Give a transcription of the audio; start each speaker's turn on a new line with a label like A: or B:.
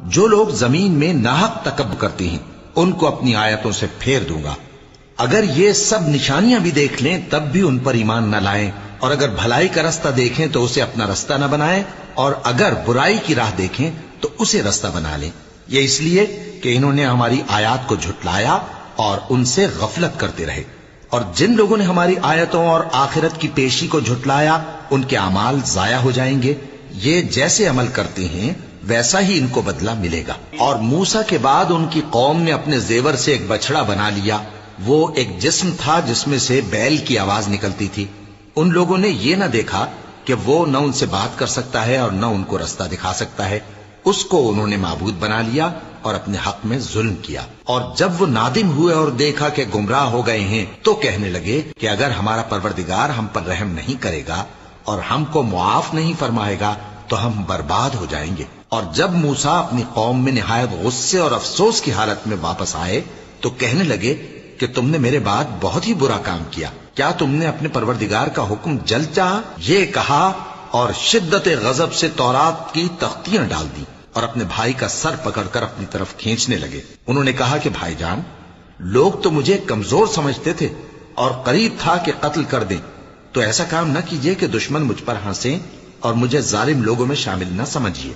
A: جو لوگ زمین میں ناحق تکبر کرتے ہیں ان کو اپنی آیتوں سے پھیر دوں گا. اگر یہ سب نشانیاں بھی دیکھ لیں تب بھی ان پر ایمان نہ لائیں، اور اگر بھلائی کا رستہ دیکھیں تو اسے اپنا رستہ نہ بنائیں، اور اگر برائی کی راہ دیکھیں تو اسے رستہ بنا لیں. یہ اس لیے کہ انہوں نے ہماری آیات کو جھٹلایا اور ان سے غفلت کرتے رہے. اور جن لوگوں نے ہماری آیتوں اور آخرت کی پیشی کو جھٹلایا ان کے اعمال ضائع ہو جائیں گے. یہ جیسے عمل کرتے ہیں ویسا ہی ان کو بدلہ ملے گا. اور موسیٰ کے بعد ان کی قوم نے اپنے زیور سے ایک بچڑا بنا لیا. وہ ایک جسم تھا جس میں سے بیل کی آواز نکلتی تھی. ان لوگوں نے یہ نہ دیکھا کہ وہ نہ ان سے بات کر سکتا ہے اور نہ ان کو رستہ دکھا سکتا ہے. اس کو انہوں نے معبود بنا لیا اور اپنے حق میں ظلم کیا. اور جب وہ نادم ہوئے اور دیکھا کہ گمراہ ہو گئے ہیں تو کہنے لگے کہ اگر ہمارا پروردگار ہم پر رحم نہیں کرے گا اور ہم کو معاف نہیں فرمائے گا تو ہم برباد ہو جائیں گے. اور جب موسیٰ اپنی قوم میں نہایت غصے اور افسوس کی حالت میں واپس آئے تو کہنے لگے کہ تم نے میرے بعد بہت ہی برا کام کیا. کیا تم نے اپنے پروردگار کا حکم جلد چاہا؟ یہ کہا اور شدت غضب سے تورات کی تختیاں ڈال دی اور اپنے بھائی کا سر پکڑ کر اپنی طرف کھینچنے لگے. انہوں نے کہا کہ بھائی جان، لوگ تو مجھے کمزور سمجھتے تھے اور قریب تھا کہ قتل کر دیں، تو ایسا کام نہ کیجیے کہ دشمن مجھ پر ہنسیں اور مجھے ظالم لوگوں میں شامل نہ سمجھیے.